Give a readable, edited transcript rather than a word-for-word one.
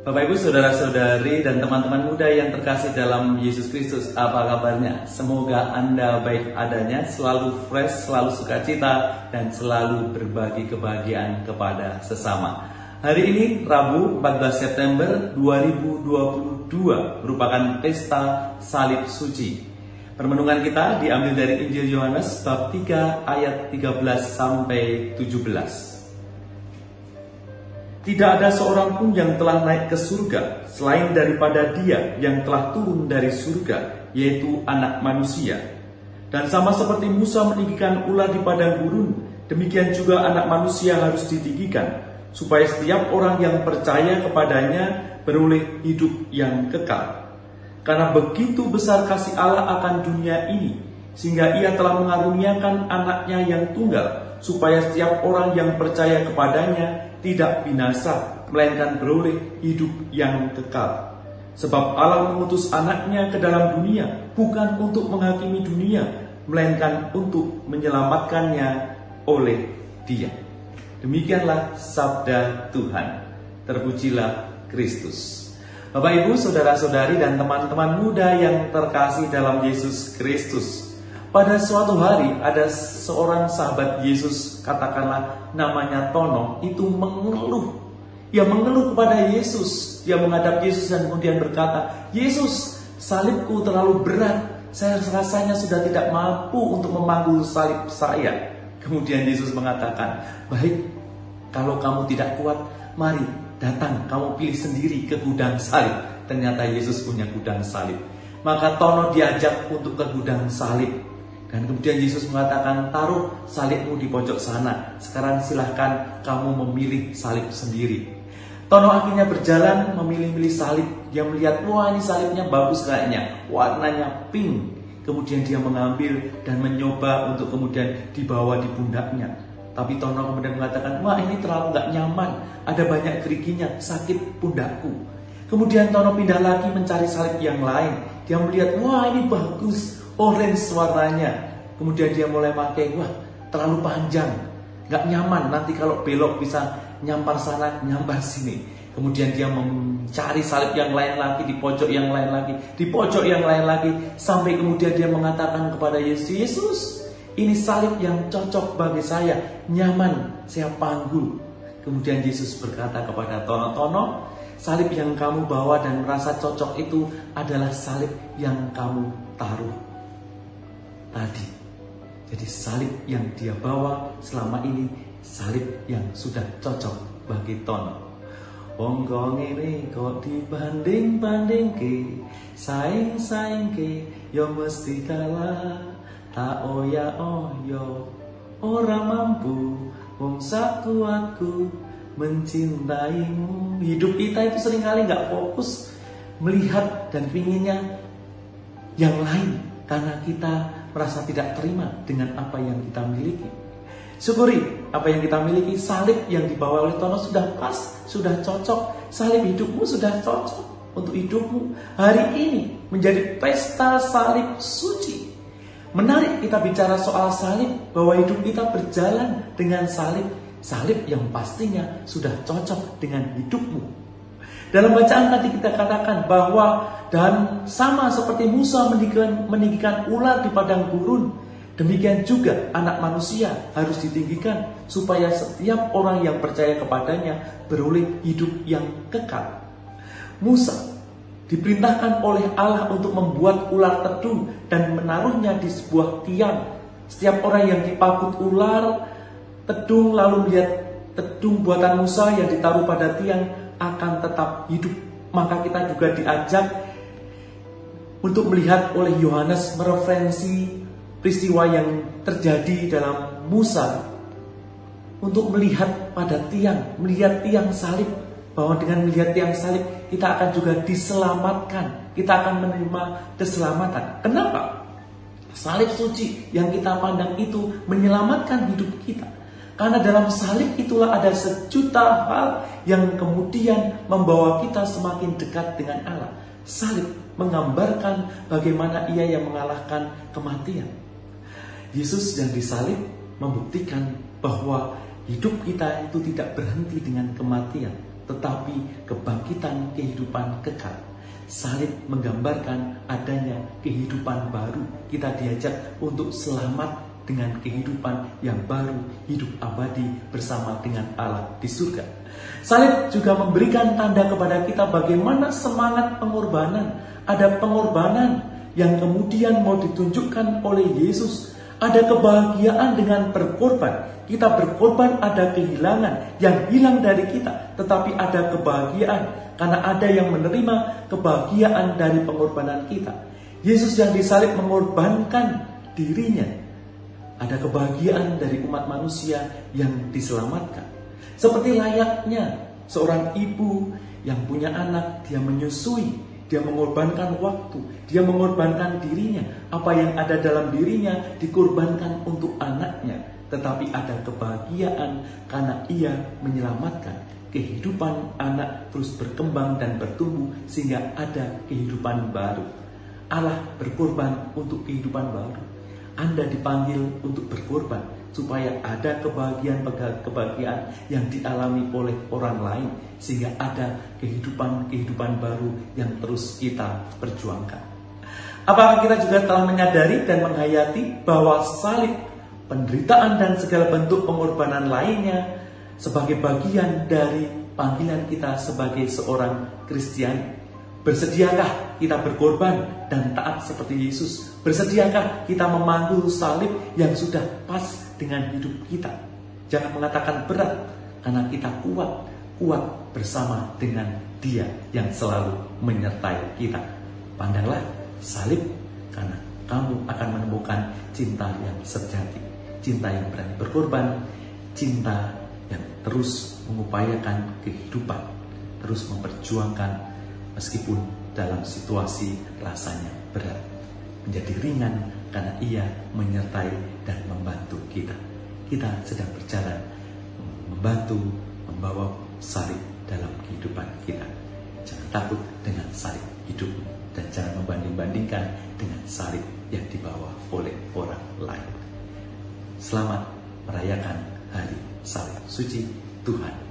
Bapak Ibu, saudara-saudari dan teman-teman muda yang terkasih dalam Yesus Kristus, apa kabarnya? Semoga Anda baik adanya, selalu fresh, selalu sukacita, dan selalu berbagi kebahagiaan kepada sesama. Hari ini Rabu 14 September 2022 merupakan pesta Salib Suci. Permenungan kita diambil dari Injil Yohanes bab 3 ayat 13 sampai 17. Tidak ada seorang pun yang telah naik ke surga selain daripada Dia yang telah turun dari surga, yaitu Anak Manusia. Dan sama seperti Musa meninggikan ular di padang gurun, demikian juga Anak Manusia harus ditinggikan, supaya setiap orang yang percaya kepadanya beroleh hidup yang kekal. Karena begitu besar kasih Allah akan dunia ini, sehingga Ia telah mengaruniakan Anaknya yang tunggal, supaya setiap orang yang percaya kepadanya tidak binasa, melainkan beroleh hidup yang kekal. Sebab Allah mengutus Anaknya ke dalam dunia, bukan untuk menghakimi dunia, melainkan untuk menyelamatkannya oleh Dia. Demikianlah sabda Tuhan. Terpujilah Kristus. Bapak Ibu, saudara-saudari dan teman-teman muda yang terkasih dalam Yesus Kristus. Pada suatu hari ada seorang sahabat Yesus, katakanlah namanya Tono, itu mengeluh. Ia mengeluh kepada Yesus. Dia menghadap Yesus dan kemudian berkata, "Yesus, salibku terlalu berat. Saya rasanya sudah tidak mampu untuk memanggul salib saya." Kemudian Yesus mengatakan, "Baik, kalau kamu tidak kuat, mari datang kamu pilih sendiri ke gudang salib." Ternyata Yesus punya gudang salib. Maka Tono diajak untuk ke gudang salib. Dan kemudian Yesus mengatakan, "Taruh salibmu di pojok sana. Sekarang silahkan kamu memilih salib sendiri." Tono akhirnya berjalan memilih-milih salib. Dia melihat, wah ini salibnya bagus kayaknya, warnanya pink. Kemudian dia mengambil dan mencoba untuk kemudian dibawa di pundaknya. Tapi Tono kemudian mengatakan, "Wah ini terlalu gak nyaman, ada banyak geriginya, sakit pundakku." Kemudian Tono pindah lagi mencari salib yang lain. Dia melihat, wah ini bagus, orange warnanya. Kemudian dia mulai pakai, wah terlalu panjang, gak nyaman, nanti kalau belok bisa nyampar sana, nyampar sini. Kemudian dia mencari salib yang lain lagi, di pojok yang lain lagi, di pojok yang lain lagi, sampai kemudian dia mengatakan kepada Yesus, "Yesus, ini salib yang cocok bagi saya, nyaman, saya panggul." Kemudian Yesus berkata kepada Tono, "Tono, salib yang kamu bawa dan merasa cocok itu adalah salib yang kamu taruh tadi." Jadi salib yang dia bawa selama ini salib yang sudah cocok bagi Tono. Wong kok ngene kok dibanding-bandingke, saing-saingke ya mesti kalah. Tak oya-oyo ora mampu wong sak kuatku mencintaimu. Hidup kita itu seringkali gak fokus melihat dan pinginnya yang lain, karena kita merasa tidak terima dengan apa yang kita miliki. Syukuri apa yang kita miliki. Salib yang dibawa oleh Tono sudah pas, sudah cocok. Salib hidupmu sudah cocok untuk hidupmu. Hari ini menjadi pesta salib suci. Menarik kita bicara soal salib, bahwa hidup kita berjalan dengan salib. Salib yang pastinya sudah cocok dengan hidupmu. Dalam bacaan tadi kita katakan bahwa dan sama seperti Musa meninggikan ular di padang gurun, demikian juga Anak Manusia harus ditinggikan, supaya setiap orang yang percaya kepadanya beroleh hidup yang kekal. Musa diperintahkan oleh Allah untuk membuat ular tedung dan menaruhnya di sebuah tiang. Setiap orang yang dipakut ular tedung lalu melihat tedung buatan Musa yang ditaruh pada tiang akan tetap hidup. Maka kita juga diajak untuk melihat oleh Yohanes mereferensi peristiwa yang terjadi dalam Musa, untuk melihat pada tiang, melihat tiang salib, bahwa dengan melihat tiang salib kita akan juga diselamatkan, kita akan menerima keselamatan. Kenapa? Salib suci yang kita pandang itu menyelamatkan hidup kita. Karena dalam salib itulah ada sejuta hal yang kemudian membawa kita semakin dekat dengan Allah. Salib menggambarkan bagaimana Ia yang mengalahkan kematian. Yesus yang disalib membuktikan bahwa hidup kita itu tidak berhenti dengan kematian. tetapi kebangkitan kehidupan kekal. Salib menggambarkan adanya kehidupan baru. Kita diajak untuk selamat dengan kehidupan yang baru, hidup abadi bersama dengan Allah di surga. Salib juga memberikan tanda kepada kita bagaimana semangat pengorbanan. Ada pengorbanan yang kemudian mau ditunjukkan oleh Yesus. Ada kebahagiaan dengan berkorban. Kita berkorban, ada kehilangan yang hilang dari kita, tetapi ada kebahagiaan karena ada yang menerima kebahagiaan dari pengorbanan kita. Yesus yang disalib mengorbankan dirinya. Ada kebahagiaan dari umat manusia yang diselamatkan. Seperti layaknya seorang ibu yang punya anak, dia menyusui, dia mengorbankan waktu, dia mengorbankan dirinya. Apa yang ada dalam dirinya dikorbankan untuk anaknya. Tetapi ada kebahagiaan karena ia menyelamatkan. Kehidupan anak terus berkembang dan bertumbuh sehingga ada kehidupan baru. Allah berkorban untuk kehidupan baru. Anda dipanggil untuk berkorban supaya ada kebahagiaan yang dialami oleh orang lain sehingga ada kehidupan baru yang terus kita perjuangkan. Apakah kita juga telah menyadari dan menghayati bahwa salib, penderitaan dan segala bentuk pengorbanan lainnya sebagai bagian dari panggilan kita sebagai seorang Kristiani? Bersediakah kita berkorban dan taat seperti Yesus? Bersediakah kita memanggul salib yang sudah pas dengan hidup kita? Jangan mengatakan berat, karena kita kuat bersama dengan Dia yang selalu menyertai kita. Pandanglah salib, karena kamu akan menemukan cinta yang sejati, cinta yang berani berkorban, cinta yang terus mengupayakan kehidupan, terus memperjuangkan meskipun dalam situasi rasanya berat, menjadi ringan karena ia menyertai dan membantu kita. Kita sedang berjalan membawa salib dalam kehidupan kita. Jangan takut dengan salib hidup dan jangan membanding-bandingkan dengan salib yang dibawa oleh orang lain. Selamat merayakan Hari Salib Suci Tuhan